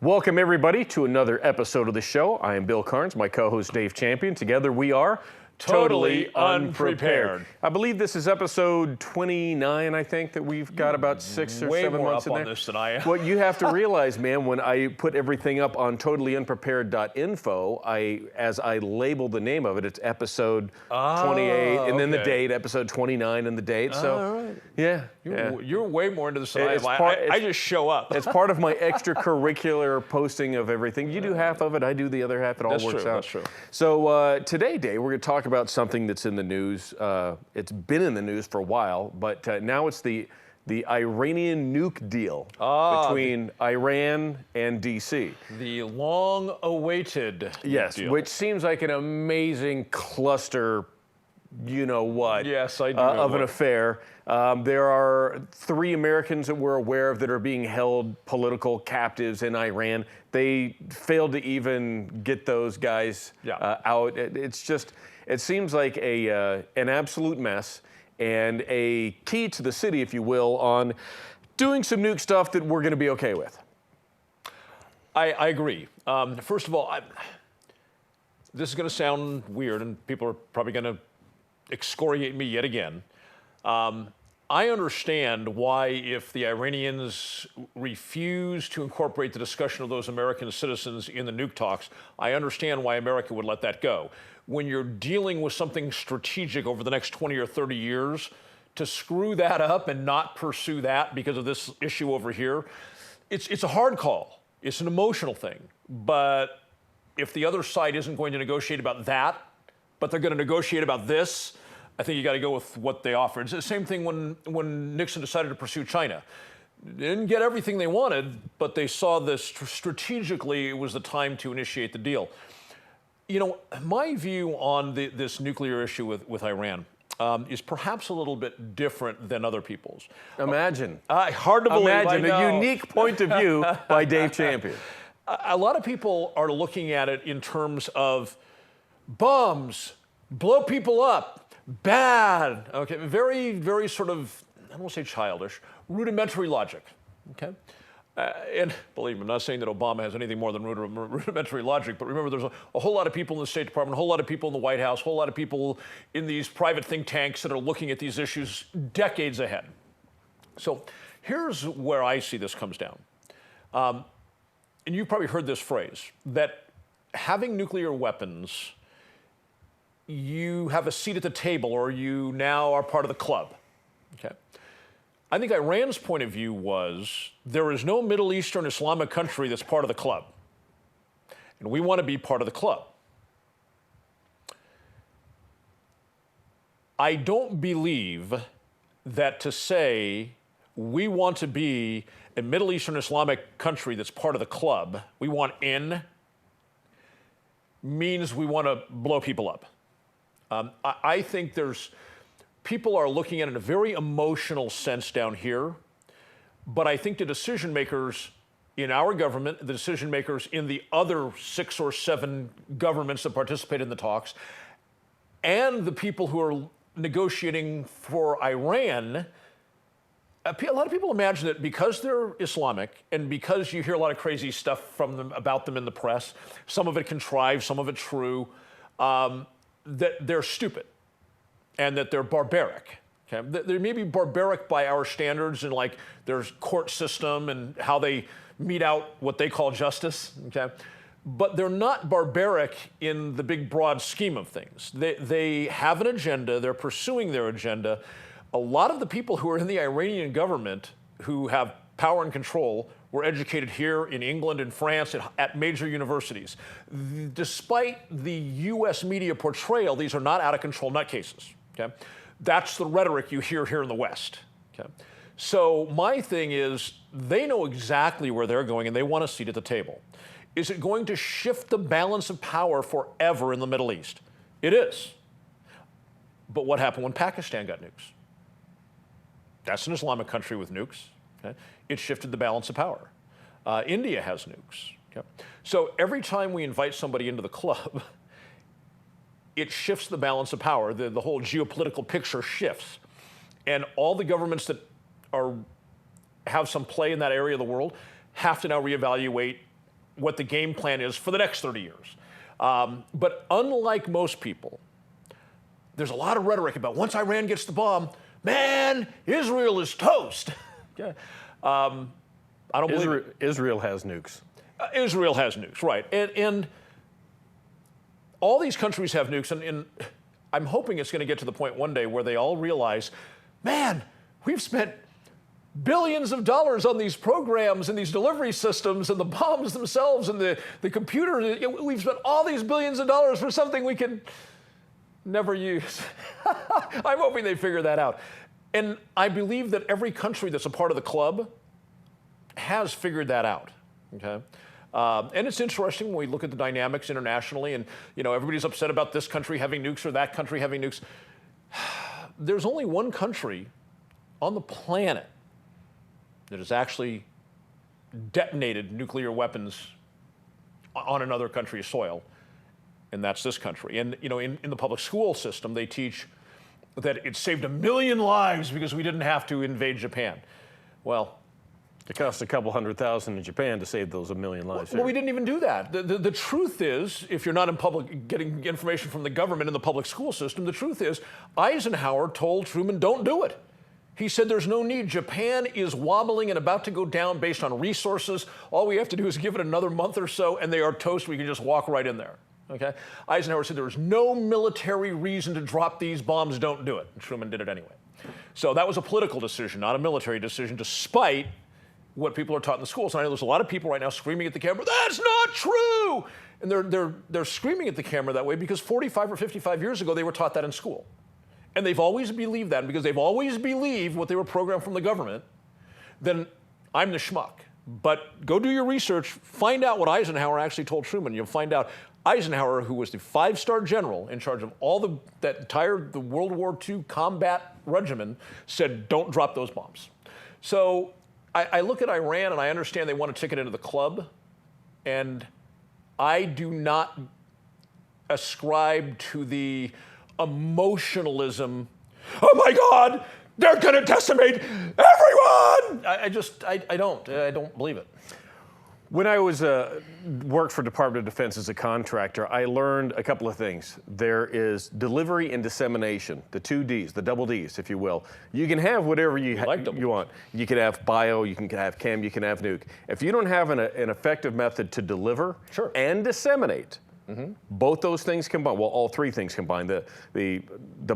Welcome, everybody, to another episode of the show. I am Bill Carns, my co-host Dave Champion. Together we are Totally Unprepared. I believe this is episode 29, I think, that we've got about 6 or 7 months in there. Way more up on this than I am. Well, you have to realize, man, when I put everything up on totallyunprepared.info, as I label the name of it, it's episode 28, and then the date, episode 29, and the date. So, all right. Yeah. You're way more into this than I am. I just show up. It's part of my extracurricular posting of everything. You do half of it, I do the other half. It all works out. That's true. So today, Dave, we're going to talk about something that's in the news. It's been in the news for a while, but now it's the Iranian nuke deal between Iran and D.C. The long-awaited deal. Which seems like an amazing cluster, you know what, yes, I do of an affair. There are 3 Americans that we're aware of that are being held political captives in Iran. They failed to even get those guys out. It seems like an absolute mess and a key to the city, if you will, on doing some nuke stuff that we're going to be okay with. I agree. First of all, this is going to sound weird, and people are probably going to excoriate me yet again. I understand why, if the Iranians refuse to incorporate the discussion of those American citizens in the nuke talks, I understand why America would let that go. When you're dealing with something strategic over the next 20 or 30 years, to screw that up and not pursue that because of this issue over here, it's a hard call. It's an emotional thing. But if the other side isn't going to negotiate about that, but they're going to negotiate about this, I think you got to go with what they offer. It's the same thing when Nixon decided to pursue China. They didn't get everything they wanted, but they saw this strategically, it was the time to initiate the deal. You know, my view on this nuclear issue with Iran is perhaps a little bit different than other people's. Imagine. Hard to believe. Imagine a unique point of view by Dave Champion. A lot of people are looking at it in terms of bombs, blow people up, bad. Okay, very, very sort of, I don't want to say childish, rudimentary logic. Okay. And believe me, I'm not saying that Obama has anything more than rudimentary logic, but remember, there's a whole lot of people in the State Department, a whole lot of people in the White House, a whole lot of people in these private think tanks that are looking at these issues decades ahead. So here's where I see this comes down. And you've probably heard this phrase, that having nuclear weapons, you have a seat at the table, or you now are part of the club. Okay. I think Iran's point of view was, there is no Middle Eastern Islamic country that's part of the club. And we want to be part of the club. I don't believe that to say we want to be a Middle Eastern Islamic country that's part of the club, we want in, means we want to blow people up. I think people are looking at it in a very emotional sense down here, but I think the decision makers in our government, the decision makers in the other 6 or 7 governments that participate in the talks, and the people who are negotiating for Iran, a lot of people imagine that because they're Islamic and because you hear a lot of crazy stuff from them about them in the press, some of it contrived, some of it true, that they're stupid and that they're barbaric. Okay? They may be barbaric by our standards, and like their court system and how they mete out what they call justice. Okay? But they're not barbaric in the big, broad scheme of things. They have an agenda. They're pursuing their agenda. A lot of the people who are in the Iranian government who have power and control were educated here in England and France at major universities. Despite the U.S. media portrayal, these are not out-of-control nutcases. Okay? That's the rhetoric you hear here in the West. Okay? So my thing is, they know exactly where they're going, and they want a seat at the table. Is it going to shift the balance of power forever in the Middle East? It is. But what happened when Pakistan got nukes? That's an Islamic country with nukes. Okay? It shifted the balance of power. India has nukes. Okay? So every time we invite somebody into the club, it shifts the balance of power. The whole geopolitical picture shifts. And all the governments that have some play in that area of the world have to now reevaluate what the game plan is for the next 30 years. But unlike most people, there's a lot of rhetoric about once Iran gets the bomb, man, Israel is toast. Okay. I don't believe Israel has nukes. Israel has nukes, right. And all these countries have nukes, and I'm hoping it's going to get to the point one day where they all realize, man, we've spent billions of dollars on these programs and these delivery systems and the bombs themselves and the computers. We've spent all these billions of dollars for something we can never use. I'm hoping they figure that out. And I believe that every country that's a part of the club has figured that out, okay? And it's interesting when we look at the dynamics internationally and, everybody's upset about this country having nukes or that country having nukes. There's only one country on the planet that has actually detonated nuclear weapons on another country's soil, and that's this country. And, in the public school system, they teach that it saved 1 million lives because we didn't have to invade Japan. Well, it cost a couple $100,000 in Japan to save those 1 million lives. Well, we didn't even do that. The truth is, if you're not in public getting information from the government in the public school system, the truth is Eisenhower told Truman, don't do it. He said there's no need. Japan is wobbling and about to go down based on resources. All we have to do is give it another month or so, and they are toast. We can just walk right in there. Okay? Eisenhower said there was no military reason to drop these bombs. Don't do it. And Truman did it anyway. So that was a political decision, not a military decision, despite what people are taught in the schools. And I know there's a lot of people right now screaming at the camera, that's not true! And they're screaming at the camera that way because 45 or 55 years ago, they were taught that in school. And they've always believed that, and because they've always believed what they were programmed from the government, then I'm the schmuck. But go do your research, find out what Eisenhower actually told Truman. You'll find out Eisenhower, who was the 5-star general in charge of all the World War II combat regimen, said, don't drop those bombs. So I look at Iran and I understand they want a ticket into the club, and I do not ascribe to the emotionalism, oh my God, they're gonna decimate everyone! I don't believe it. When I was worked for Department of Defense as a contractor, I learned a couple of things. There is delivery and dissemination, the 2 Ds, the double Ds, if you will. You can have whatever you want. You can have bio, you can have chem, you can have nuke. If you don't have an effective method to deliver and disseminate, both those things combined, well, all 3 things combined, the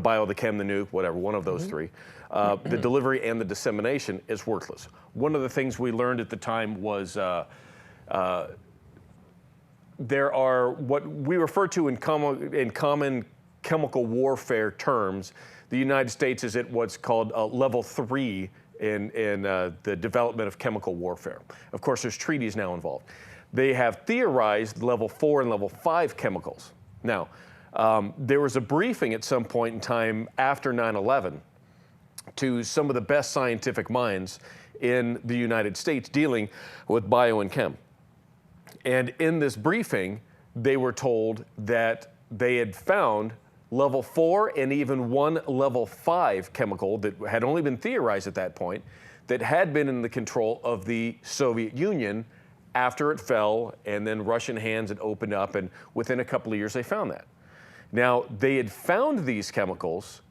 bio, the chem, the nuke, whatever, one of those 3, the delivery and the dissemination is worthless. One of the things we learned at the time was there are what we refer to in common chemical warfare terms. The United States is at what's called level 3 in the development of chemical warfare. Of course, there's treaties now involved. They have theorized level 4 and level 5 chemicals. Now, there was a briefing at some point in time after 9/11 to some of the best scientific minds in the United States dealing with bio and chem. And in this briefing, they were told that they had found level 4 and even one level 5 chemical that had only been theorized at that point that had been in the control of the Soviet Union after it fell, and then Russian hands had opened up, and within a couple of years they found that. Now, they had found these chemicals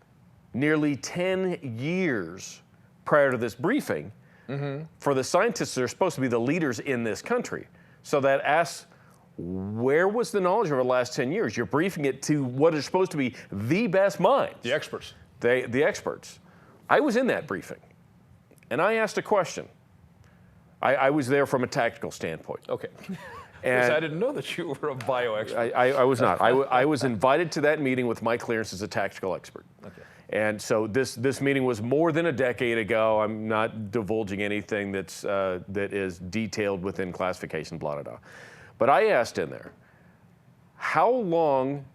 nearly 10 years prior to this briefing. For the scientists that are supposed to be the leaders in this country. So that asks, where was the knowledge over the last 10 years? You're briefing it to what is supposed to be the best minds. The experts. The experts. I was in that briefing, and I asked a question. I was there from a tactical standpoint. Okay. And I didn't know that you were a bio expert. I was not. I was invited to that meeting with my clearance as a tactical expert. Okay. And so this meeting was more than a decade ago. I'm not divulging anything that is detailed within classification, blah, blah, blah. But I asked in there, how long,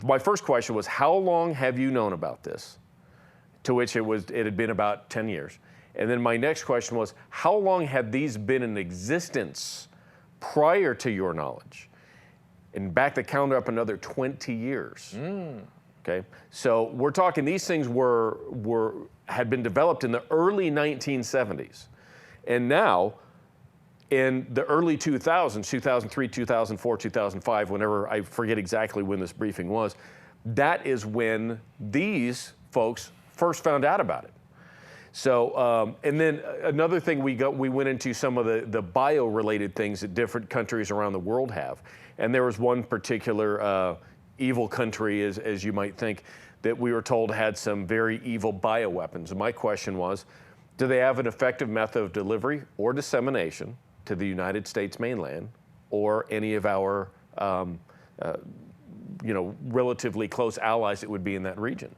my first question was, how long have you known about this? To which it had been about 10 years. And then my next question was, how long had these been in existence prior to your knowledge? And back the calendar up another 20 years. Okay, so we're talking these things had been developed in the early 1970s, and now In the early 2000s, 2003, 2004, 2005, whenever, I forget exactly when this briefing was, that is when these folks first found out about it. So, and then another thing we went into some of the bio-related things that different countries around the world have. And there was one particular evil country, as you might think, that we were told had some very evil bioweapons. And my question was, do they have an effective method of delivery or dissemination to the United States mainland or any of our relatively close allies that would be in that region?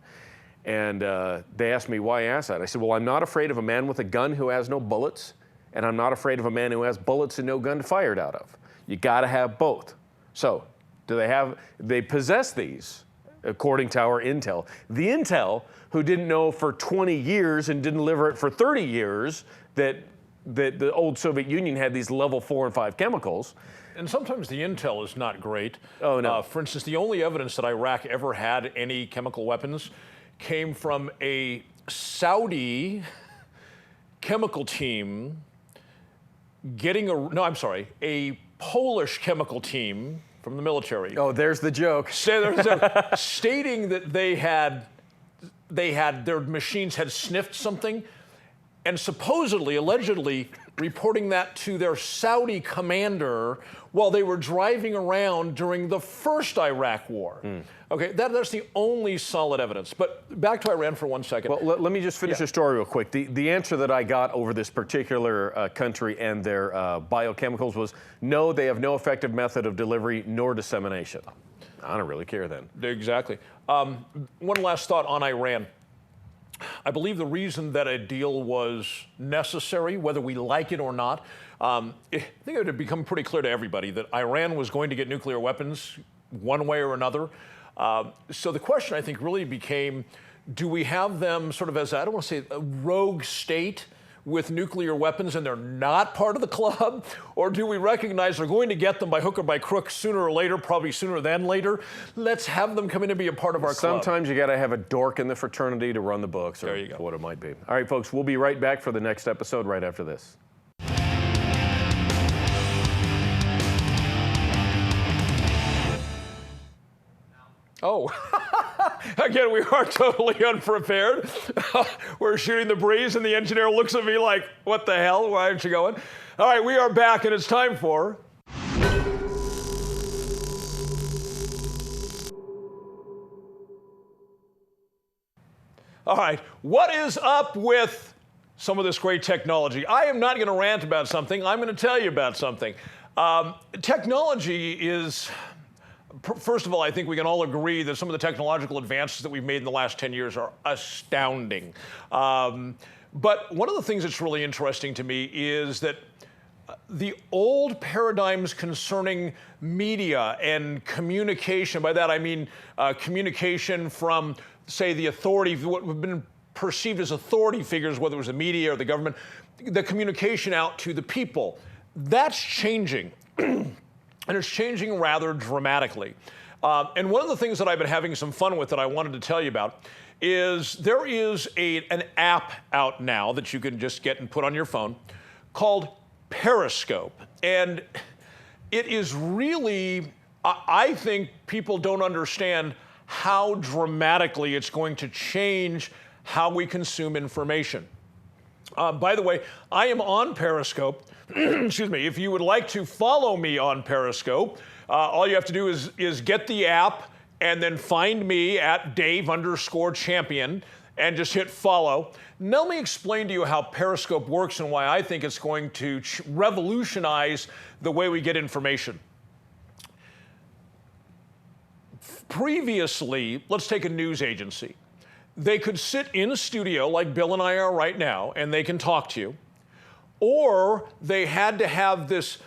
And they asked me why I asked that. I said, well, I'm not afraid of a man with a gun who has no bullets, and I'm not afraid of a man who has bullets and no gun to fire it out of. You got to have both. So they possess these, according to our intel. The intel, who didn't know for 20 years and didn't deliver it for 30 years that the old Soviet Union had these level 4 and 5 chemicals. And sometimes the intel is not great. Oh, no. For instance, the only evidence that Iraq ever had any chemical weapons came from a Saudi chemical team a Polish chemical team from the military. Oh, there's the joke. Stating that their machines had sniffed something, and supposedly, allegedly, reporting that to their Saudi commander while they were driving around during the first Iraq war. Okay, that's the only solid evidence. But back to Iran for 1 second. Well, let me just finish the story real quick. The answer that I got over this particular country and their biochemicals was, no, they have no effective method of delivery nor dissemination. I don't really care then. Exactly. One last thought on Iran. I believe the reason that a deal was necessary, whether we like it or not, I think it had become pretty clear to everybody that Iran was going to get nuclear weapons one way or another. So the question, I think, really became, do we have them sort of as, I don't want to say a rogue state with nuclear weapons and they're not part of the club? Or do we recognize they're going to get them by hook or by crook sooner or later, probably sooner than later? Let's have them come in and be a part of our club. Sometimes you got to have a dork in the fraternity to run the books, or what it might be. All right, folks, we'll be right back for the next episode right after this. Oh, again, we are totally unprepared. We're shooting the breeze, and the engineer looks at me like, what the hell? Why aren't you going? All right, we are back, and it's time for... All right, what is up with some of this great technology? I am not going to rant about something. I'm going to tell you about something. Technology is... First of all, I think we can all agree that some of the technological advances that we've made in the last 10 years are astounding. But one of the things that's really interesting to me is that the old paradigms concerning media and communication, by that I mean communication from, say, the authority, what have been perceived as authority figures, whether it was the media or the government, the communication out to the people, that's changing. And it's changing rather dramatically. And one of the things that I've been having some fun with that I wanted to tell you about is there is an app out now that you can just get and put on your phone called Periscope. And it is really, I think people don't understand how dramatically it's going to change how we consume information. By the way, I am on Periscope. Excuse me. If you would like to follow me on Periscope, all you have to do is get the app and then find me at Dave_champion and just hit follow. Now let me explain to you how Periscope works and why I think it's going to revolutionize the way we get information. Previously, let's take a news agency. They could sit in a studio like Bill and I are right now, and they can talk to you. Or they had to have this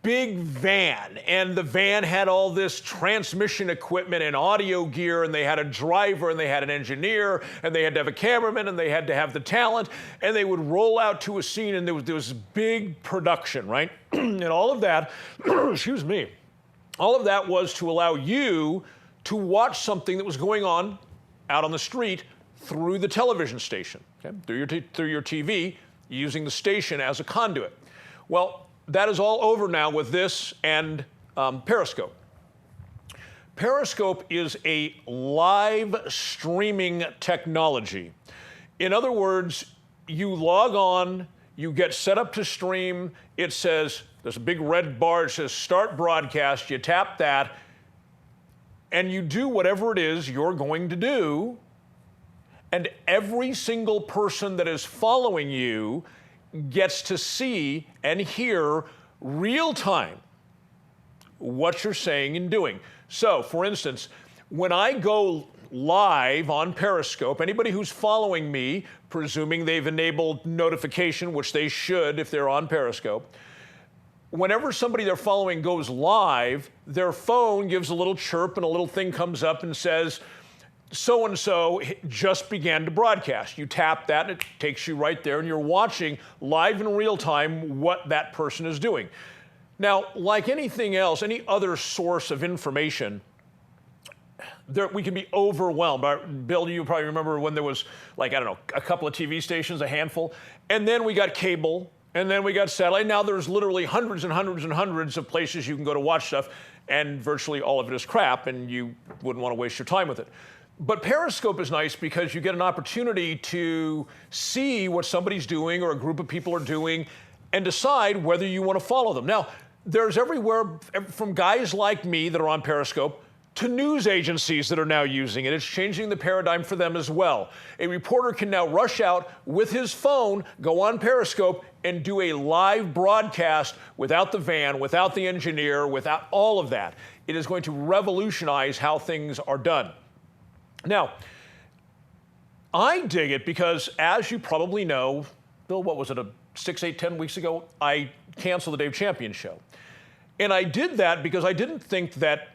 big van, and the van had all this transmission equipment and audio gear, and they had a driver, and they had an engineer, and they had to have a cameraman, and they had to have the talent, and they would roll out to a scene, and there was big production, right? And all of that, excuse me, all of that was to allow you to watch something that was going on out on the street through the television station, okay? Through your TV, using the station as a conduit. Well, that is all over now with this and Periscope. Periscope is a live streaming technology. In other words, you log on, you get set up to stream, it says, there's a big red bar, it says start broadcast, you tap that, and you do whatever it is you're going to do, and every single person that is following you gets to see and hear real time what you're saying and doing. So, for instance, when I go live on Periscope, anybody who's following me, presuming they've enabled notification, which they should if they're on Periscope, whenever somebody they're following goes live, their phone gives a little chirp and a little thing comes up and says, so-and-so just began to broadcast. You tap that and it takes you right there and you're watching live in real time what that person is doing. Now, like anything else, any other source of information, we can be overwhelmed. Bill, you probably remember when there was, like, I don't know, a couple of TV stations, a handful, and then we got cable, and then we got satellite. Now there's literally hundreds and hundreds and hundreds of places you can go to watch stuff, and virtually all of it is crap, and you wouldn't want to waste your time with it. But Periscope is nice because you get an opportunity to see what somebody's doing or a group of people are doing and decide whether you want to follow them. Now, there's everywhere from guys like me that are on Periscope to news agencies that are now using it. It's changing the paradigm for them as well. A reporter can now rush out with his phone, go on Periscope, and do a live broadcast without the van, without the engineer, without all of that. It is going to revolutionize how things are done. Now, I dig it because, as you probably know, Bill, what was it, 6, 8, 10 weeks ago, I canceled the Dave Champion show. And I did that because I didn't think that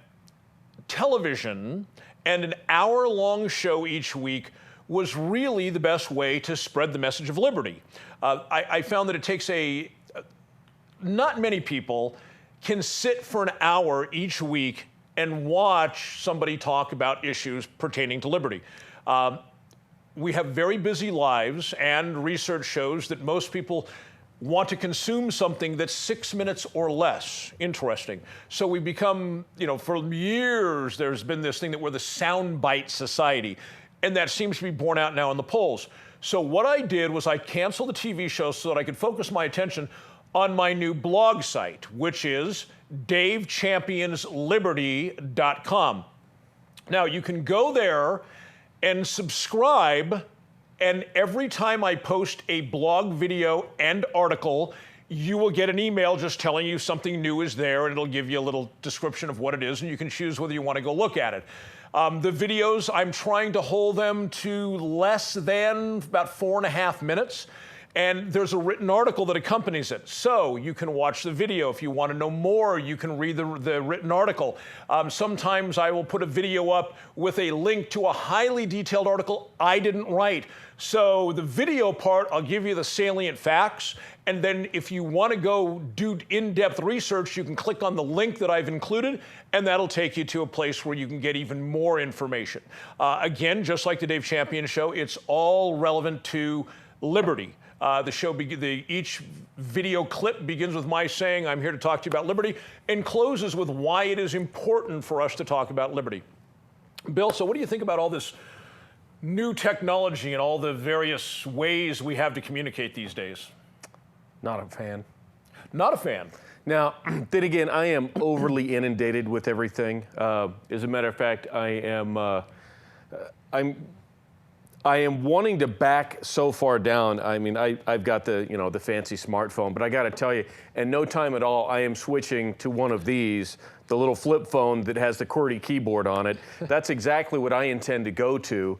television and an hour-long show each week was really the best way to spread the message of liberty. I found that it takes not many people can sit for an hour each week and watch somebody talk about issues pertaining to liberty. We have very busy lives, and research shows that most people want to consume something that's 6 minutes or less interesting. So we become, for years there's been this thing that we're the soundbite society, and that seems to be borne out now in the polls. So what I did was I canceled the TV show so that I could focus my attention on my new blog site, which is davechampionsliberty.com. Now, you can go there and subscribe, and every time I post a blog video and article, you will get an email just telling you something new is there, and it'll give you a little description of what it is, and you can choose whether you want to go look at it. The videos, I'm trying to hold them to less than about 4.5 minutes. And there's a written article that accompanies it. So you can watch the video. If you want to know more, you can read the written article. Sometimes I will put a video up with a link to a highly detailed article I didn't write. So the video part, I'll give you the salient facts. And then if you want to go do in-depth research, you can click on the link that I've included, and that'll take you to a place where you can get even more information. Again, just like the Dave Champion Show, it's all relevant to liberty. The show, each video clip begins with my saying, I'm here to talk to you about liberty, and closes with why it is important for us to talk about liberty. Bill, so what do you think about all this new technology and all the various ways we have to communicate these days? Not a fan. Not a fan. Now, then again, I am overly inundated with everything. As a matter of fact, I am wanting to back so far down. I mean, I've got the fancy smartphone, but I got to tell you, in no time at all, I am switching to one of these, the little flip phone that has the QWERTY keyboard on it. That's exactly what I intend to go to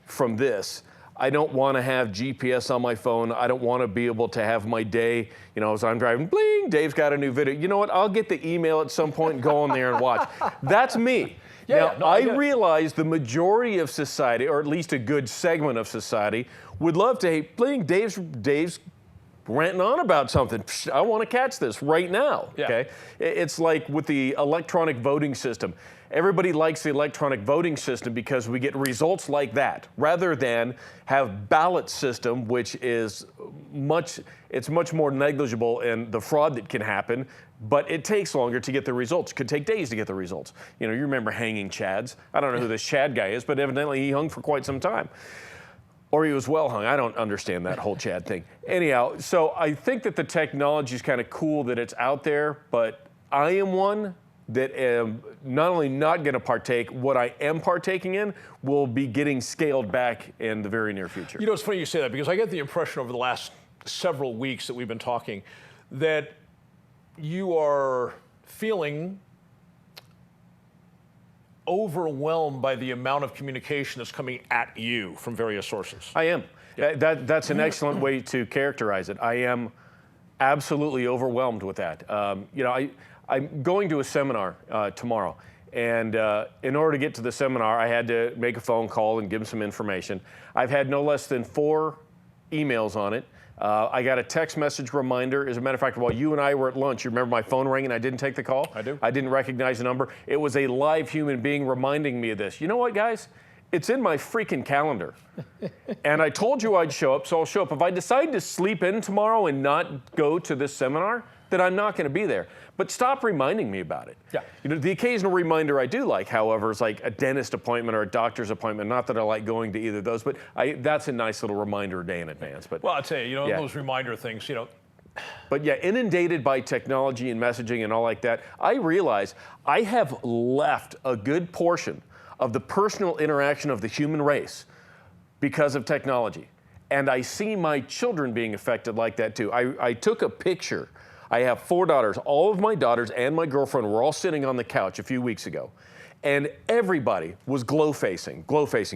from this. I don't want to have GPS on my phone. I don't want to be able to have my day, as I'm driving, bling, Dave's got a new video. You know what? I'll get the email at some point and go on there and watch. That's me. Yeah, now, I realize the majority of society, or at least a good segment of society, would love to, hey, bling, Dave's ranting on about something. Psh, I want to catch this right now. Yeah. Okay, it's like with the electronic voting system. Everybody likes the electronic voting system because we get results like that, rather than have ballot system, which is much more negligible in the fraud that can happen, but it takes longer to get the results. It could take days to get the results. You know, you remember hanging Chads. I don't know who this Chad guy is, but evidently he hung for quite some time. Or he was well hung. I don't understand that whole Chad thing. Anyhow, so I think that the technology is kind of cool that it's out there, but I am one that am not only not going to partake, what I am partaking in will be getting scaled back in the very near future. You know, it's funny you say that, because I get the impression over the last several weeks that we've been talking that you are feeling overwhelmed by the amount of communication that's coming at you from various sources. I am. Yeah. That's an excellent way to characterize it. I am absolutely overwhelmed with that. You know, I'm going to a seminar tomorrow, and in order to get to the seminar, I had to make a phone call and give them some information. I've had no less than 4 emails on it. I got a text message reminder. As a matter of fact, while you and I were at lunch, you remember my phone rang and I didn't take the call? I do. I didn't recognize the number. It was a live human being reminding me of this. You know what, guys? It's in my freaking calendar. And I told you I'd show up, so I'll show up. If I decide to sleep in tomorrow and not go to this seminar, then I'm not going to be there. But stop reminding me about it. Yeah. You know, the occasional reminder I do like, however, is like a dentist appointment or a doctor's appointment. Not that I like going to either of those, but that's a nice little reminder a day in advance. But well, I'll tell you, yeah. those reminder things, you know. But yeah, inundated by technology and messaging and all like that, I realize I have left a good portion of the personal interaction of the human race because of technology. And I see my children being affected like that too. I took a picture. I have 4 daughters. All of my daughters and my girlfriend were all sitting on the couch a few weeks ago. And everybody was glow facing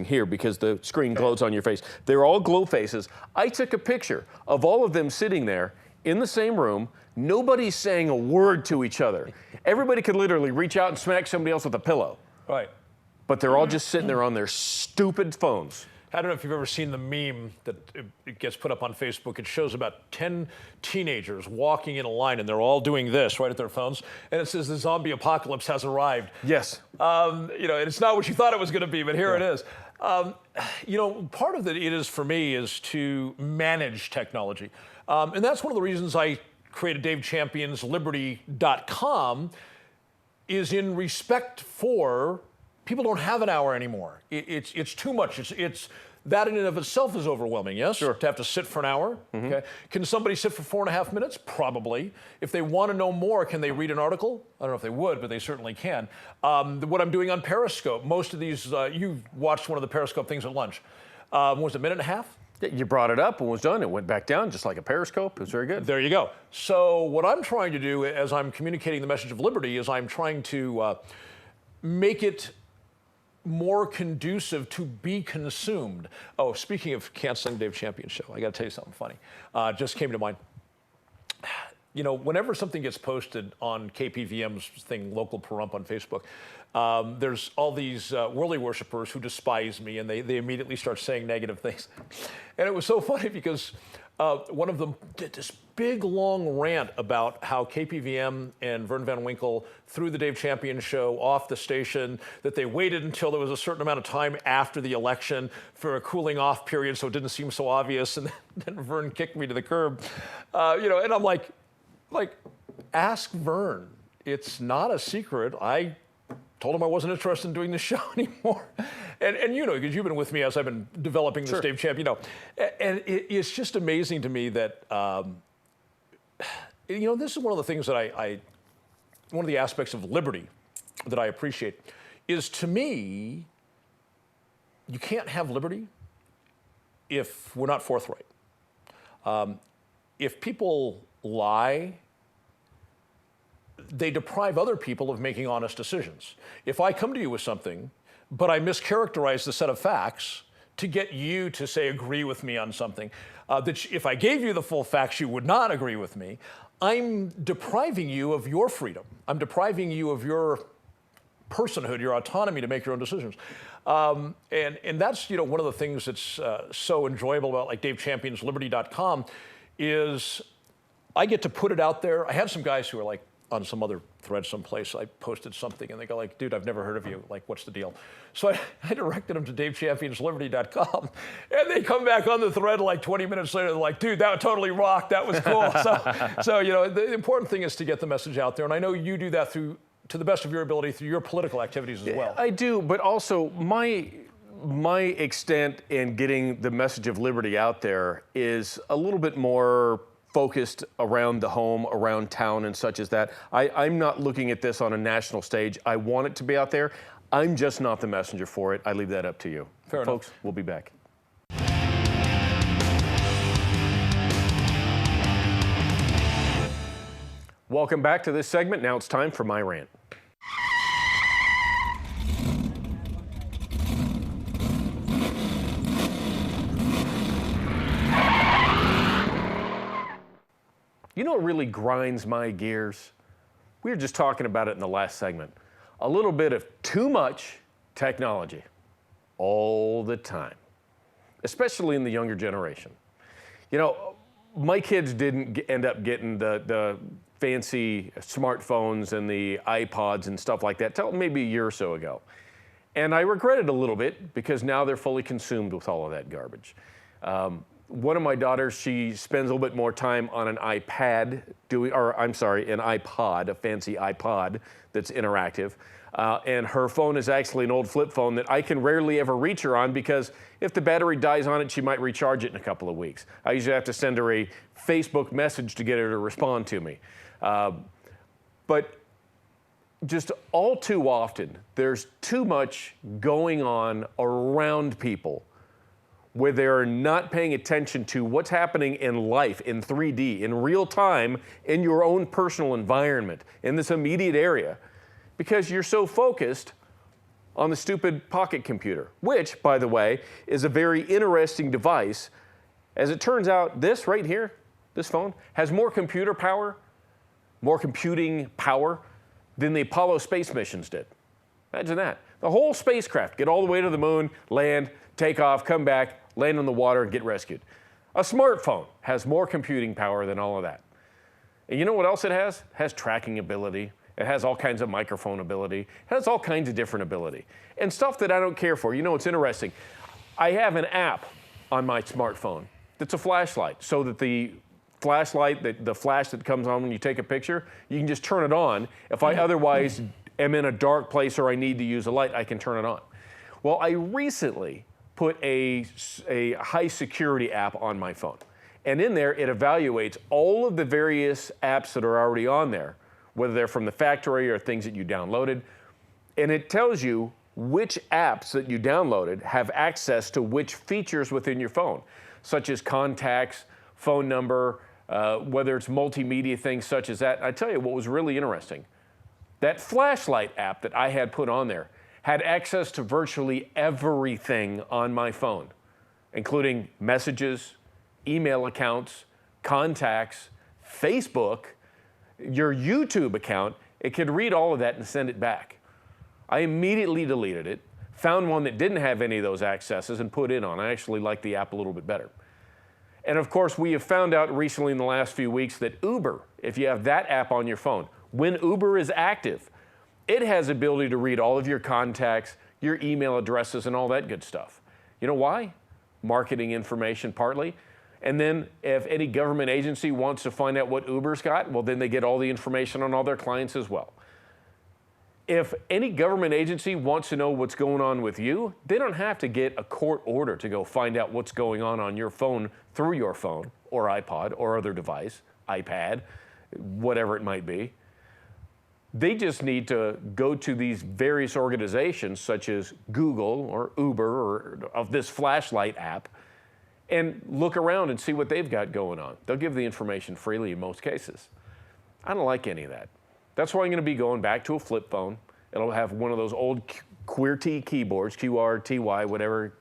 here because the screen glows on your face. They're all glow faces. I took a picture of all of them sitting there in the same room. Nobody's saying a word to each other. Everybody could literally reach out and smack somebody else with a pillow. Right. But they're all just sitting there on their stupid phones. I don't know if you've ever seen the meme that it gets put up on Facebook. It shows about 10 teenagers walking in a line, and they're all doing this right at their phones. And it says the zombie apocalypse has arrived. Yes. You know, and it's not what you thought it was going to be, but here it is. You know, part of it is for me is to manage technology. And that's one of the reasons I created DaveChampionsLiberty.com is in respect for people don't have an hour anymore. It's too much. It's that in and of itself is overwhelming, yes? Sure. To have to sit for an hour, okay? Can somebody sit for 4.5 minutes? Probably. If they want to know more, can they read an article? I don't know if they would, but they certainly can. What I'm doing on Periscope, most of these, you watched one of the Periscope things at lunch. Was it a minute and a half? You brought it up and was done. It went back down just like a Periscope. It was very good. There you go. So what I'm trying to do as I'm communicating the message of liberty is I'm trying to make it more conducive to be consumed. Oh, speaking of canceling Dave Champion's show, I got to tell you something funny. Just came to mind. You know, whenever something gets posted on KPVM's thing, Local Pahrump on Facebook, there's all these worldly worshipers who despise me, and they immediately start saying negative things. And it was so funny because one of them did this big, long rant about how KPVM and Vern Van Winkle threw the Dave Champion show off the station, that they waited until there was a certain amount of time after the election for a cooling off period so it didn't seem so obvious, and then Vern kicked me to the curb. You know, and I'm like, ask Vern. It's not a secret. I told him I wasn't interested in doing the show anymore. And you know, because you've been with me as I've been developing this Dave Champion, you know. And it's just amazing to me that, you know, this is one of the things that one of the aspects of liberty that I appreciate is, to me, you can't have liberty if we're not forthright. If people lie, they deprive other people of making honest decisions. If I come to you with something, but I mischaracterize the set of facts to get you to say agree with me on something, that if I gave you the full facts, you would not agree with me, I'm depriving you of your freedom. I'm depriving you of your personhood, your autonomy to make your own decisions. And that's, you know, one of the things that's so enjoyable about like DaveChampionsLiberty.com is I get to put it out there. I have some guys who are like on some other thread someplace. I posted something and they go like, dude, I've never heard of you. Like, what's the deal? So I directed them to DaveChampionsLiberty.com, and they come back on the thread like 20 minutes later. They're like, dude, that totally rocked. That was cool. So you know, the important thing is to get the message out there. And I know you do that to the best of your ability through your political activities as well. I do, but also my extent in getting the message of liberty out there is a little bit more focused around the home, around town and such as that. I'm not looking at this on a national stage. I want it to be out there. I'm just not the messenger for it. I leave that up to you. Fair enough. Folks, we'll be back. Welcome back to this segment. Now it's time for my rant. You know what really grinds my gears? We were just talking about it in the last segment. A little bit of too much technology all the time, especially in the younger generation. You know, my kids didn't end up getting the fancy smartphones and the iPods and stuff like that till maybe a year or so ago. And I regret it a little bit because now they're fully consumed with all of that garbage. One of my daughters, she spends a little bit more time on an iPad, an iPod, a fancy iPod that's interactive. And her phone is actually an old flip phone that I can rarely ever reach her on because if the battery dies on it, she might recharge it in a couple of weeks. I usually have to send her a Facebook message to get her to respond to me. But just all too often, there's too much going on around people where they're not paying attention to what's happening in life, in 3D, in real time, in your own personal environment, in this immediate area, because you're so focused on the stupid pocket computer, which, by the way, is a very interesting device. As it turns out, this right here, this phone, has more computing power than the Apollo space missions did. Imagine that. The whole spacecraft, get all the way to the moon, land, take off, come back, land on the water, and get rescued. A smartphone has more computing power than all of that. And you know what else it has? It has tracking ability. It has all kinds of microphone ability. It has all kinds of different ability. And stuff that I don't care for. You know, it's interesting. I have an app on my smartphone that's a flashlight, so that the flashlight, the flash that comes on when you take a picture, you can just turn it on. If I otherwise am in a dark place or I need to use a light, I can turn it on. Well, I recently put a high security app on my phone. And in there, it evaluates all of the various apps that are already on there, whether they're from the factory or things that you downloaded. And it tells you which apps that you downloaded have access to which features within your phone, such as contacts, phone number, whether it's multimedia things such as that. I tell you what was really interesting. That flashlight app that I had put on there had access to virtually everything on my phone, including messages, email accounts, contacts, Facebook, your YouTube account. It could read all of that and send it back. I immediately deleted it, found one that didn't have any of those accesses and put it on. I actually like the app a little bit better. And of course, we have found out recently in the last few weeks that Uber, if you have that app on your phone, when Uber is active, it has ability to read all of your contacts, your email addresses, and all that good stuff. You know why? Marketing information partly. And then if any government agency wants to find out what Uber's got, well, then they get all the information on all their clients as well. If any government agency wants to know what's going on with you, they don't have to get a court order to go find out what's going on your phone through your phone or iPod or other device, iPad, whatever it might be. They just need to go to these various organizations such as Google or Uber or of this flashlight app and look around and see what they've got going on. They'll give the information freely in most cases. I don't like any of that. That's why I'm going to be going back to a flip phone. It'll have one of those old QWERTY keyboards, QRTY, whatever,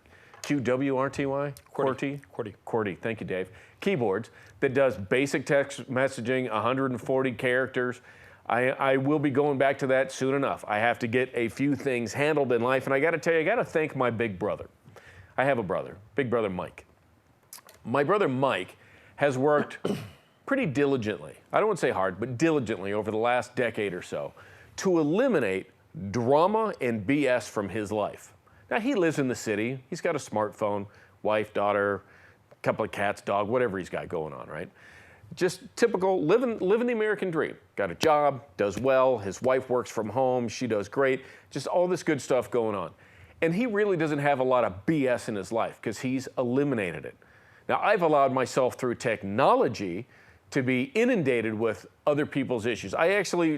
QWRTY? QWERTY. Thank you, Dave. Keyboards that does basic text messaging, 140 characters. I will be going back to that soon enough. I have to get a few things handled in life, and I got to tell you, I got to thank my big brother. I have a brother, big brother Mike. My brother Mike has worked pretty diligently, I don't want to say hard, but diligently over the last decade or so, to eliminate drama and BS from his life. Now, he lives in the city. He's got a smartphone, wife, daughter, a couple of cats, dog, whatever he's got going on, right? Just typical, living the American dream. Got a job, does well, his wife works from home, she does great, just all this good stuff going on. And he really doesn't have a lot of BS in his life because he's eliminated it. Now, I've allowed myself through technology to be inundated with other people's issues.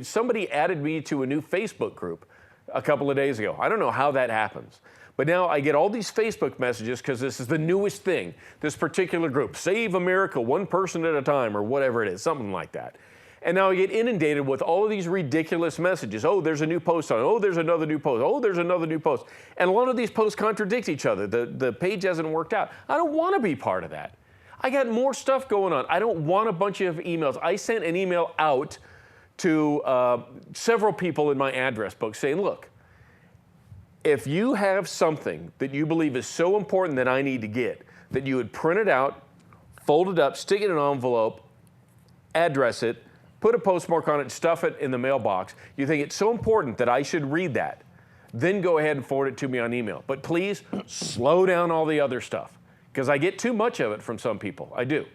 Somebody added me to a new Facebook group a couple of days ago. I don't know how that happens. But now I get all these Facebook messages because this is the newest thing, this particular group, Save America, one person at a time, or whatever it is, something like that. And now I get inundated with all of these ridiculous messages. Oh, there's a new post on it. Oh, there's another new post. Oh, there's another new post. And a lot of these posts contradict each other. The page hasn't worked out. I don't want to be part of that. I got more stuff going on. I don't want a bunch of emails. I sent an email out to several people in my address book saying, look, if you have something that you believe is so important that I need to get, that you would print it out, fold it up, stick it in an envelope, address it, put a postmark on it, stuff it in the mailbox. You think it's so important that I should read that, then go ahead and forward it to me on email. But please slow down all the other stuff because I get too much of it from some people. I do.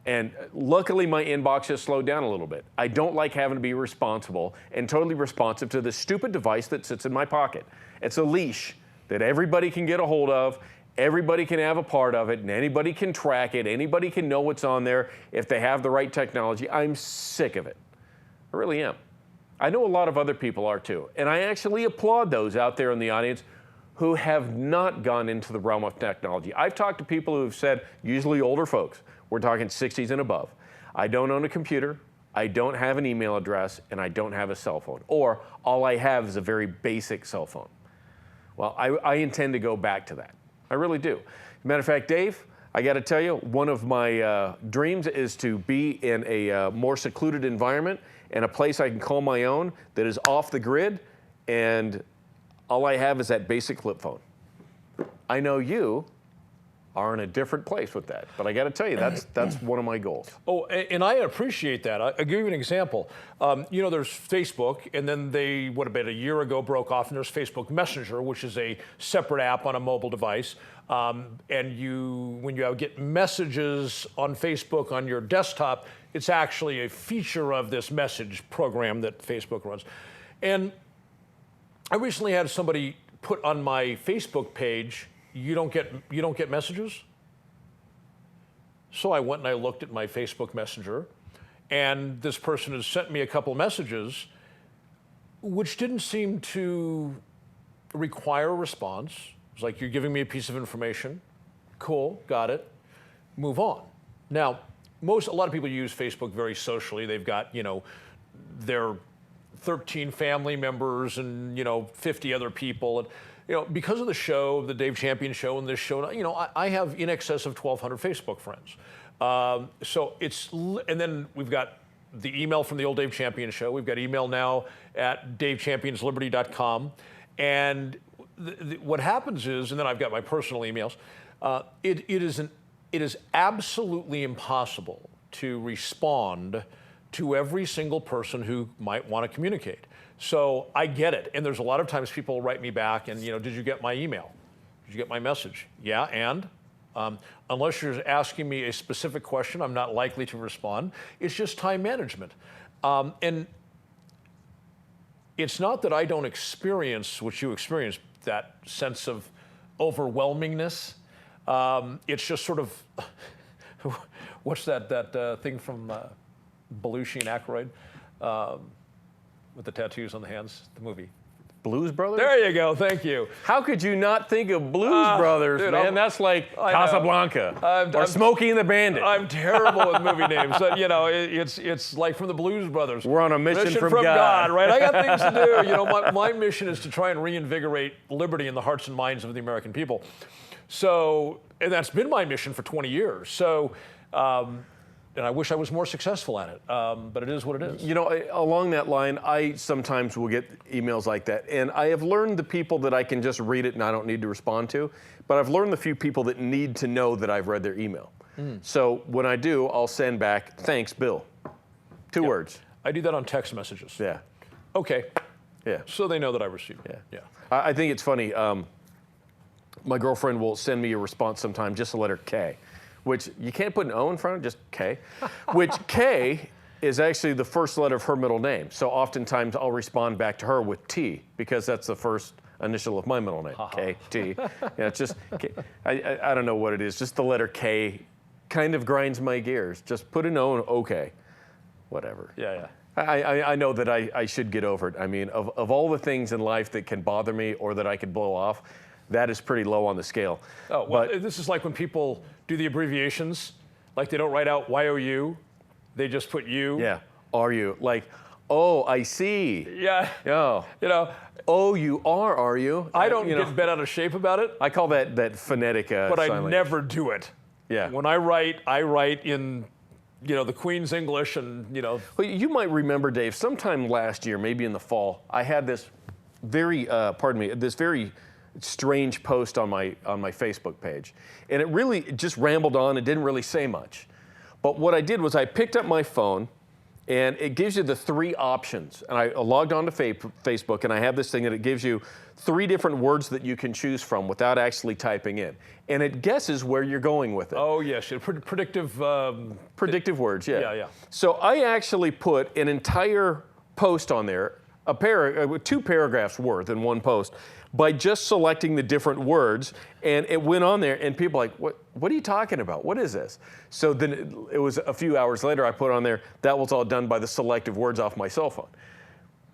And luckily, my inbox has slowed down a little bit. I don't like having to be responsible and totally responsive to this stupid device that sits in my pocket. It's a leash that everybody can get a hold of, everybody can have a part of it, and anybody can track it, anybody can know what's on there if they have the right technology. I'm sick of it. I really am. I know a lot of other people are too. And I actually applaud those out there in the audience who have not gone into the realm of technology. I've talked to people who have said, usually older folks, we're talking 60s and above, I don't own a computer, I don't have an email address, and I don't have a cell phone. Or all I have is a very basic cell phone. Well, I intend to go back to that. I really do. Matter of fact, Dave, I got to tell you, one of my dreams is to be in a more secluded environment and a place I can call my own that is off the grid, and all I have is that basic flip phone. I know you are in a different place with that, but I got to tell you, that's one of my goals. Oh, and I appreciate that. I'll give you an example. You know, there's Facebook, and then they, about a year ago, broke off, and there's Facebook Messenger, which is a separate app on a mobile device. And when you get messages on Facebook on your desktop, it's actually a feature of this message program that Facebook runs. And I recently had somebody put on my Facebook page, you don't get messages? So I went and I looked at my Facebook Messenger, and this person has sent me a couple messages which didn't seem to require a response. It's like, you're giving me a piece of information. Cool, got it. Move on. Now, a lot of people use Facebook very socially. They've got, their 13 family members and, 50 other people. And, because of the show, the Dave Champion Show and this show, I have in excess of 1,200 Facebook friends. And then we've got the email from the old Dave Champion Show. We've got email now at davechampionsliberty.com. And what happens is, and then I've got my personal emails, it is absolutely impossible to respond to every single person who might want to communicate. So I get it. And there's a lot of times people write me back and, did you get my email? Did you get my message? Yeah, and? Unless you're asking me a specific question, I'm not likely to respond. It's just time management. And it's not that I don't experience what you experience, that sense of overwhelmingness. It's just sort of, what's that thing from Belushi and Aykroyd with the tattoos on the hands, the movie? Blues Brothers? There you go, thank you. How could you not think of Blues Brothers, dude, man? That's like Casablanca or Smokey and the Bandit. I'm terrible with movie names. It's like from the Blues Brothers. We're on a mission from God, right? I got things to do. My mission is to try and reinvigorate liberty in the hearts and minds of the American people. So, and that's been my mission for 20 years. So, and I wish I was more successful at it, but it is what it is. Along that line, I sometimes will get emails like that, and I have learned the people that I can just read it and I don't need to respond to, but I've learned the few people that need to know that I've read their email. So when I do, I'll send back, thanks, Bill. 2 words. I do that on text messages. Yeah. Okay. Yeah. So they know that I received it. Yeah. I think it's funny. My girlfriend will send me a response sometime, just the letter K, which you can't put an O in front of, just K, which K is actually the first letter of her middle name. So oftentimes I'll respond back to her with T, because that's the first initial of my middle name, K, T. Yeah, it's just, I don't know what it is, just the letter K kind of grinds my gears. Just put an O and okay, whatever. Yeah. I know that I should get over it. I mean, of all the things in life that can bother me or that I could blow off, that is pretty low on the scale. Oh, well, this is like when people do the abbreviations, like they don't write out YOU, they just put you. Yeah, are you? Like, oh, I see. Yeah. Oh. Oh, you are you? I don't get bent out of shape about it. I call that phonetic but I never do it. Yeah. When I write in the Queen's English and, Well, you might remember, Dave, sometime last year, maybe in the fall, I had this very, this very strange post on my Facebook page. And it really just rambled on and didn't really say much. But what I did was I picked up my phone, and it gives you the 3 options. And I logged on to Facebook, and I have this thing that it gives you 3 different words that you can choose from without actually typing in. And it guesses where you're going with it. Oh, yes, predictive. Predictive words, yeah. Yeah. So I actually put an entire post on there, 2 paragraphs worth in one post, by just selecting the different words, and it went on there, and people were like, what are you talking about? What is this? So then it was a few hours later, I put on there, that was all done by the selective words off my cell phone.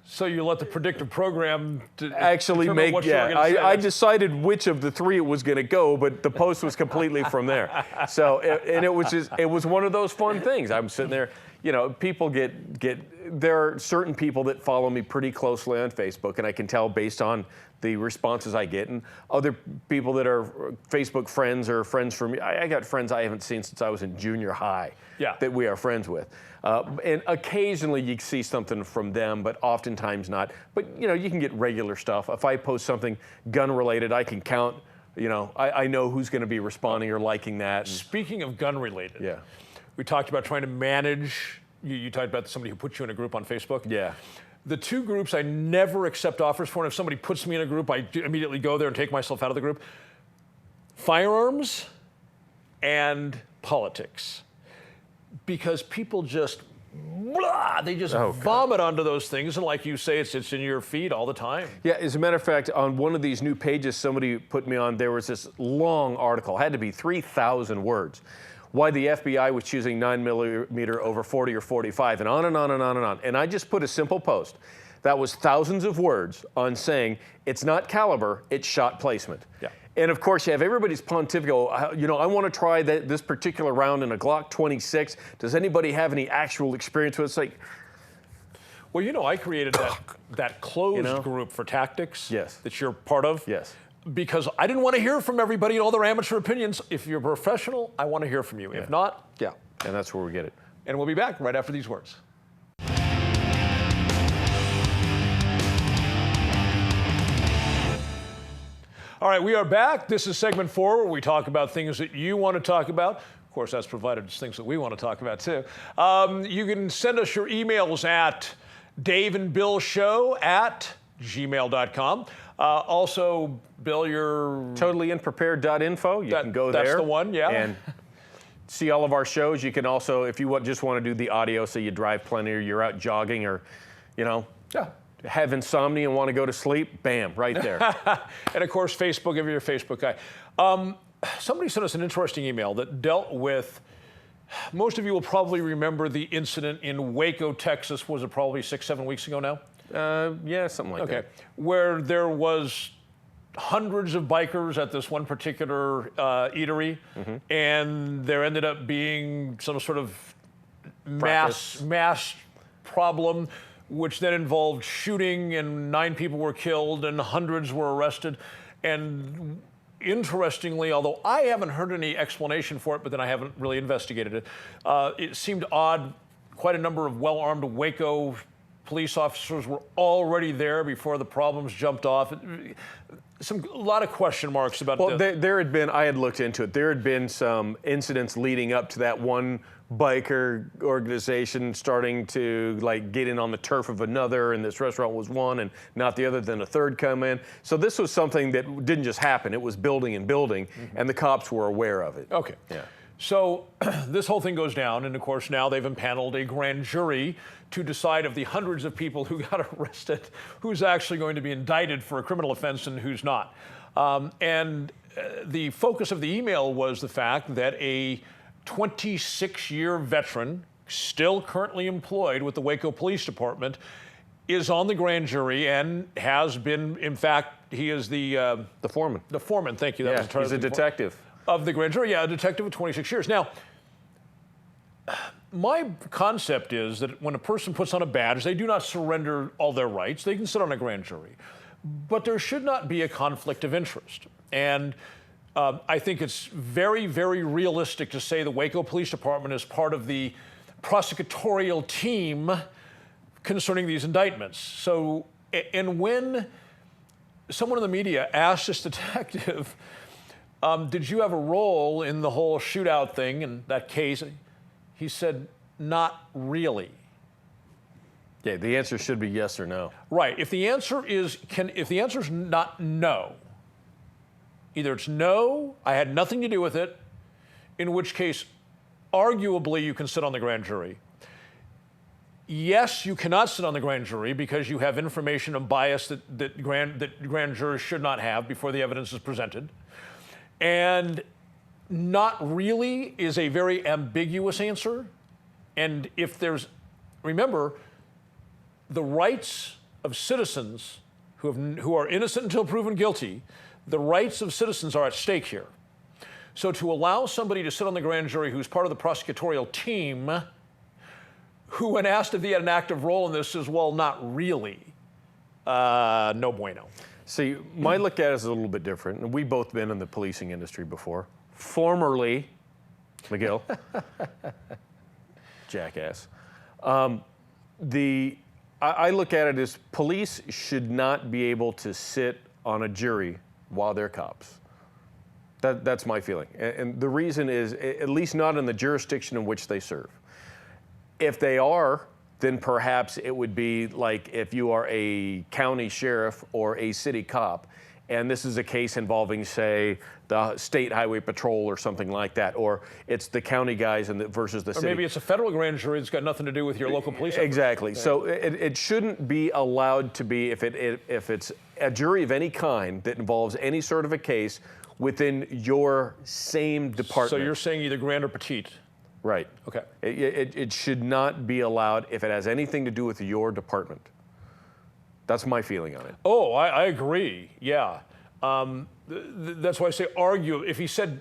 So you let the predictive program actually make, what I decided which of the 3 it was going to go, but the post was completely from there. So, and it was one of those fun things. I'm sitting there, people there are certain people that follow me pretty closely on Facebook, and I can tell based on the responses I get, and other people that are Facebook friends or friends from me. I got friends I haven't seen since I was in junior high that we are friends with. And occasionally you see something from them, but oftentimes not. But you can get regular stuff. If I post something gun related, I can count, I know who's going to be responding or liking that. Speaking of gun related, we talked about trying to manage, you talked about somebody who put you in a group on Facebook. Yeah. The 2 groups I never accept offers for, and if somebody puts me in a group, I immediately go there and take myself out of the group. Firearms and politics. Because people just, vomit onto those things, and like you say, it's in your feed all the time. Yeah, as a matter of fact, on one of these new pages somebody put me on, there was this long article, had to be 3,000 words, why the FBI was choosing 9mm over 40 or 45, and on and on and on and on. And I just put a simple post that was thousands of words on saying it's not caliber, it's shot placement. Yeah. And of course, you have everybody's pontifical, I want to try this particular round in a Glock 26. Does anybody have any actual experience with it? It's like, well, I created that closed group for tactics that you're part of. Yes. Because I didn't want to hear from everybody and all their amateur opinions. If you're a professional, I want to hear from you. If not, and that's where we get it. And we'll be back right after these words. All right, we are back. This is segment 4, where we talk about things that you want to talk about. Of course, that's provided it's things that we want to talk about, too. You can send us your emails at daveandbillshow@gmail.com. Also, Bill, you're totallyunprepared.info. You can go there. That's the one, and see all of our shows. You can also, if you just want to do the audio, so you drive plenty or you're out jogging or, have insomnia and want to go to sleep, bam, right there. And of course, Facebook, if you're a Facebook guy. Somebody sent us an interesting email that dealt with, most of you will probably remember the incident in Waco, Texas. Was it probably 6-7 weeks ago now? Yeah, something like that. Where there was hundreds of bikers at this one particular eatery, and there ended up being some sort of mass problem, which then involved shooting, and 9 people were killed and hundreds were arrested. And interestingly, although I haven't heard any explanation for it, but then I haven't really investigated it, it seemed odd. Quite a number of well-armed Waco police officers were already there before the problems jumped off. A lot of question marks about. Well, there had been. I had looked into it. There had been some incidents leading up to that one biker organization starting to like get in on the turf of another, and this restaurant was one and not the other. Then a third come in. So this was something that didn't just happen. It was building and building, and the cops were aware of it. Okay. Yeah. So this whole thing goes down, and of course now they've impaneled a grand jury to decide of the hundreds of people who got arrested, who's actually going to be indicted for a criminal offense and who's not. The focus of the email was the fact that a 26-year veteran, still currently employed with the Waco Police Department, is on the grand jury and has been, in fact, he is the foreman. The foreman, thank you. That was he's a detective. Of the grand jury, yeah, a detective of 26 years. Now, my concept is that when a person puts on a badge, they do not surrender all their rights. They can sit on a grand jury. But there should not be a conflict of interest. And I think it's very, very realistic to say the Waco Police Department is part of the prosecutorial team concerning these indictments. So, and when someone in the media asked this detective, did you have a role in the whole shootout thing in that case? He said, not really. Yeah, the answer should be yes or no. Right. If the answer is not no, either it's no, I had nothing to do with it, in which case, arguably, you can sit on the grand jury. Yes, you cannot sit on the grand jury because you have information of bias that grand jurors should not have before the evidence is presented. And not really is a very ambiguous answer. And if there's, remember, the rights of citizens who are innocent until proven guilty, the rights of citizens are at stake here. So to allow somebody to sit on the grand jury who's part of the prosecutorial team, who when asked if he had an active role in this says, well, not really, no bueno. See, my look at it is a little bit different. And we've both been in the policing industry before. Formerly, McGill, jackass. I look at it as police should not be able to sit on a jury while they're cops. That's my feeling. And the reason is, at least not in the jurisdiction in which they serve. If they are, then perhaps it would be like if you are a county sheriff or a city cop, and this is a case involving, say, the state highway patrol or something like that, or it's the county guys versus the city. Or maybe it's a federal grand jury that's got nothing to do with your local police. Exactly. Yeah. So it shouldn't be allowed to be, if it's a jury of any kind that involves any sort of a case within your same department. So you're saying either grand or petite? Right. Okay. It should not be allowed if it has anything to do with your department. That's my feeling on it. Oh, I agree. Yeah. That's why I say argue. If he said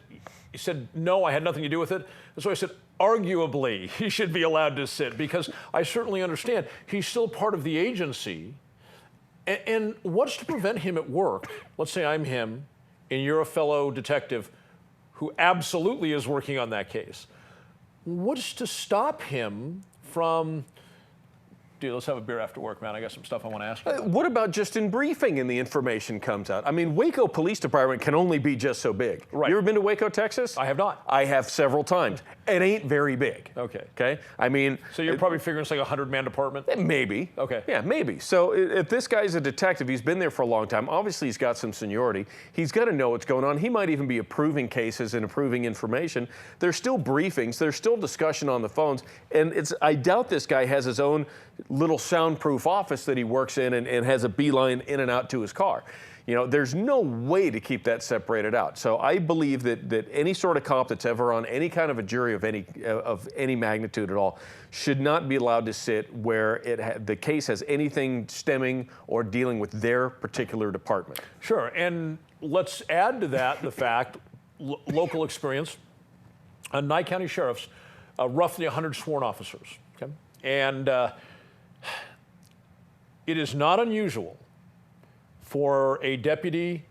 no, I had nothing to do with it. That's why I said arguably he should be allowed to sit, because I certainly understand he's still part of the agency. And what's to prevent him at work? Let's say I'm him and you're a fellow detective who absolutely is working on that case. What's to stop him from, dude, let's have a beer after work, man. I got some stuff I want to ask you about. What about just in briefing and the information comes out? I mean, Waco Police Department can only be just so big. Right. You ever been to Waco, Texas? I have not. I have several times. It ain't very big. Okay. Okay? I mean... So you're probably figuring it's like a 100-man department? Maybe. Okay. Yeah, maybe. So if this guy's a detective, he's been there for a long time, obviously he's got some seniority, he's got to know what's going on. He might even be approving cases and approving information. There's still briefings, there's still discussion on the phones, and I doubt this guy has his own little soundproof office that he works in and has a beeline in and out to his car. You know, there's no way to keep that separated out. So I believe that any sort of cop that's ever on any kind of a jury of any magnitude at all should not be allowed to sit where the case has anything stemming or dealing with their particular department. Sure, and let's add to that the fact, local experience, Nye County sheriffs, roughly 100 sworn officers, okay? And it is not unusual for a deputy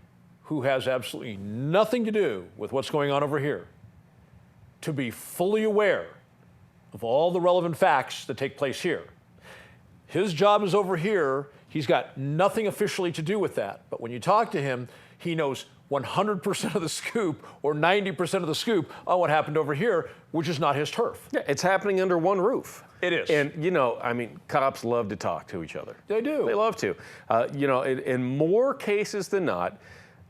who has absolutely nothing to do with what's going on over here to be fully aware of all the relevant facts that take place here. His job is over here. He's got nothing officially to do with that. But when you talk to him, he knows 100% of the scoop or 90% of the scoop on what happened over here, which is not his turf. Yeah, it's happening under one roof. It is. And, you know, I mean, cops love to talk to each other. They do. They love to. You know, in more cases than not,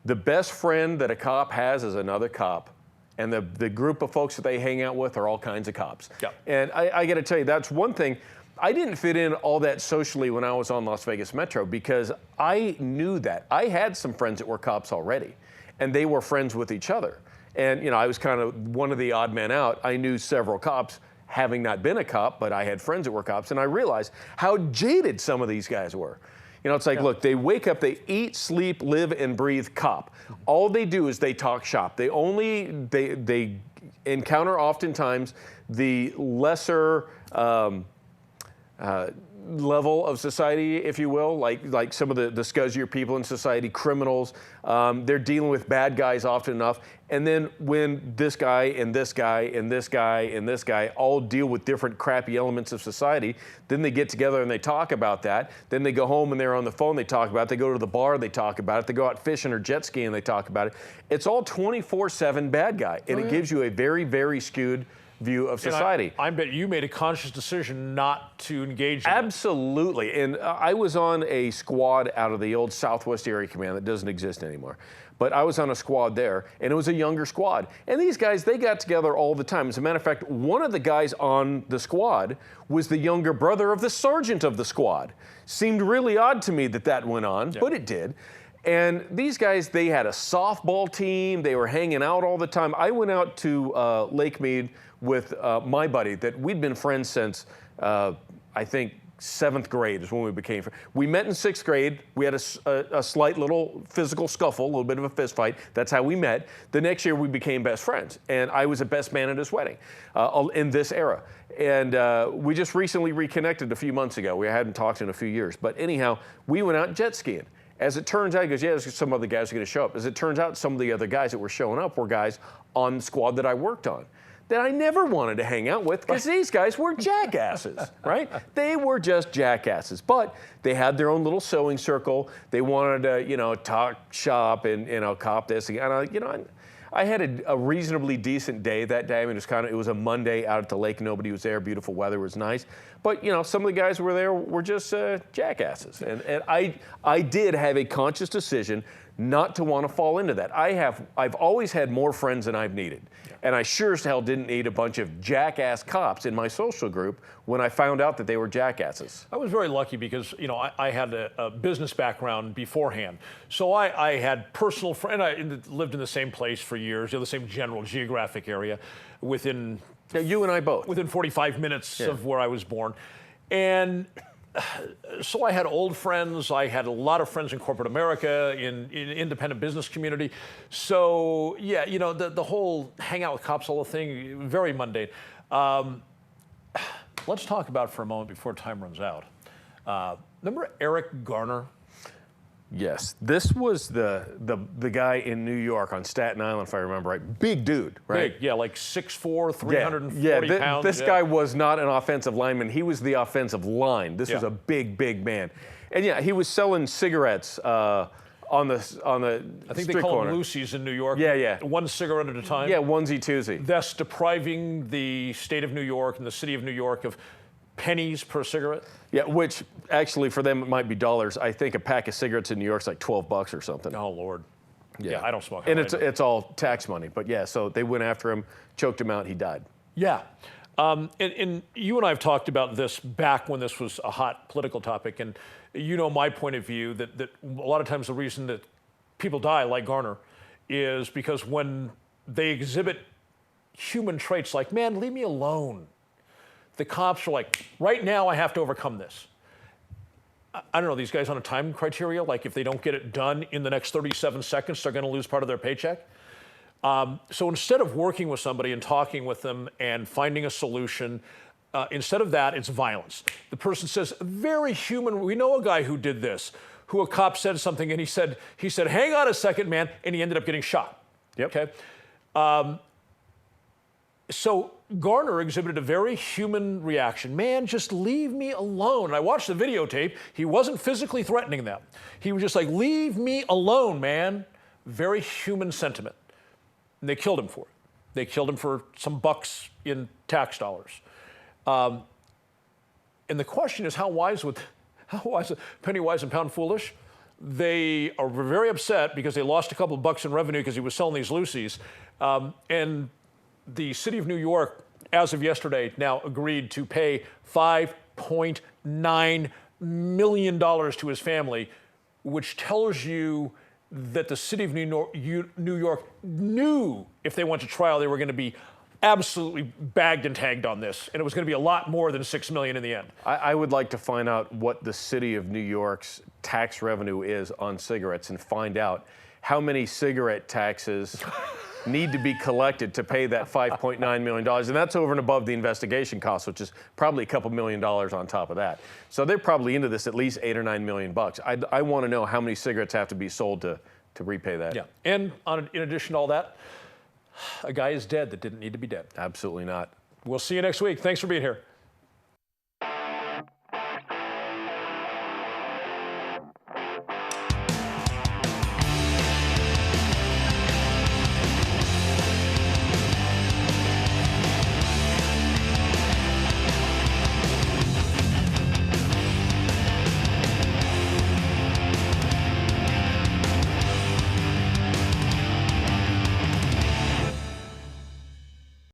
the best friend that a cop has is another cop. And the group of folks that they hang out with are all kinds of cops. Yeah. And I got to tell you, that's one thing. I didn't fit in all that socially when I was on Las Vegas Metro because I knew that. I had some friends that were cops already, and they were friends with each other. And, you know, I was kind of one of the odd men out. I knew several cops, having not been a cop, but I had friends that were cops, and I realized how jaded some of these guys were. You know, it's like, look, they wake up, they eat, sleep, live, and breathe cop. All they do is they talk shop. They encounter oftentimes the lesser level of society, if you will, like some of the scuzzier people in society, criminals. They're dealing with bad guys often enough. And then when this guy and this guy and this guy and this guy all deal with different crappy elements of society, then they get together and they talk about that. Then they go home and they're on the phone, they talk about it. They go to the bar, they talk about it. They go out fishing or jet skiing, they talk about it. It's all 24/7 bad guy. And it gives you a very, very skewed view of society. I bet you made a conscious decision not to engage in Absolutely. And I was on a squad out of the old Southwest Area Command that doesn't exist anymore. But I was on a squad there, and it was a younger squad. And these guys, they got together all the time. As a matter of fact, one of the guys on the squad was the younger brother of the sergeant of the squad. Seemed really odd to me that that went on, but it did. And these guys, they had a softball team. They were hanging out all the time. I went out to Lake Mead with my buddy that we'd been friends since, I think, 7th grade is when we became friends. We met in 6th grade. We had a slight little physical scuffle, a little bit of a fist fight. That's how we met. The next year, we became best friends. And I was a best man at his wedding in this era. And we just recently reconnected a few months ago. We hadn't talked in a few years. But anyhow, we went out jet skiing. As it turns out, he goes, yeah, there's some other guys are going to show up. As it turns out, some of the other guys that were showing up were guys on the squad that I worked on that I never wanted to hang out with because these guys were jackasses, right? They were just jackasses. But they had their own little sewing circle. They wanted to, you know, talk shop and, you know, cop this. And, I had a reasonably decent day that day. I mean, it was a Monday out at the lake. Nobody was there. Beautiful weather was nice. But, you know, some of the guys who were there were just jackasses. And I did have a conscious decision not to want to fall into that. I've always had more friends than I've needed. And I sure as hell didn't need a bunch of jackass cops in my social group when I found out that they were jackasses. I was very lucky because, you know, I had a business background beforehand. So I had personal friends, and I lived in the same place for years, you know, the same general geographic area within... Yeah, you and I both. Within 45 minutes of where I was born. And so I had old friends. I had a lot of friends in corporate America, in independent business community. So, yeah, you know, the whole hang out with cops, all the thing, very mundane. Let's talk about for a moment before time runs out. Remember Eric Garner? Yes, this was the guy in New York on Staten Island, if I remember right. Big dude, right? Big, yeah, like 6'4", 340 pounds. This guy was not an offensive lineman. He was the offensive line. This was a big, big man. And yeah, he was selling cigarettes on the I think they call them Lucy's in New York. Yeah, yeah. One cigarette at a time. Yeah, onesie twosie. Thus depriving the state of New York and the city of New York of pennies per cigarette. Yeah, which actually for them it might be dollars. I think a pack of cigarettes in New York's like $12 or something. Oh Lord. Yeah, I don't smoke. And it's all tax money. But yeah, so they went after him, choked him out, he died. Yeah. And you and I have talked about this back when this was a hot political topic, and you know my point of view that a lot of times the reason that people die, like Garner, is because when they exhibit human traits like, man, leave me alone, the cops are like, right now I have to overcome this. I don't know, these guys on a time criteria, like if they don't get it done in the next 37 seconds, they're going to lose part of their paycheck. So instead of working with somebody and talking with them and finding a solution, instead of that, it's violence. The person says, very human, we know a guy who did this, who a cop said something and he said, hang on a second, man, and he ended up getting shot. Yep. Okay. So Garner exhibited a very human reaction. Man, just leave me alone. And I watched the videotape. He wasn't physically threatening them. He was just like, leave me alone, man. Very human sentiment. And they killed him for it. They killed him for some bucks in tax dollars. And the question is, how wise, penny wise and pound foolish? They are very upset because they lost a couple of bucks in revenue because he was selling these Lucy's. And the city of New York, as of yesterday, now agreed to pay $5.9 million to his family, which tells you that the city of New York knew if they went to trial, they were going to be absolutely bagged and tagged on this, and it was going to be a lot more than $6 million in the end. I would like to find out what the city of New York's tax revenue is on cigarettes and find out how many cigarette taxes need to be collected to pay that $5.9 million. And that's over and above the investigation costs, which is probably a couple $1 million on top of that. So they're probably into this at least $8 or $9 million. I want to know how many cigarettes have to be sold to repay that. Yeah, and in addition to all that, a guy is dead that didn't need to be dead. Absolutely not. We'll see you next week. Thanks for being here.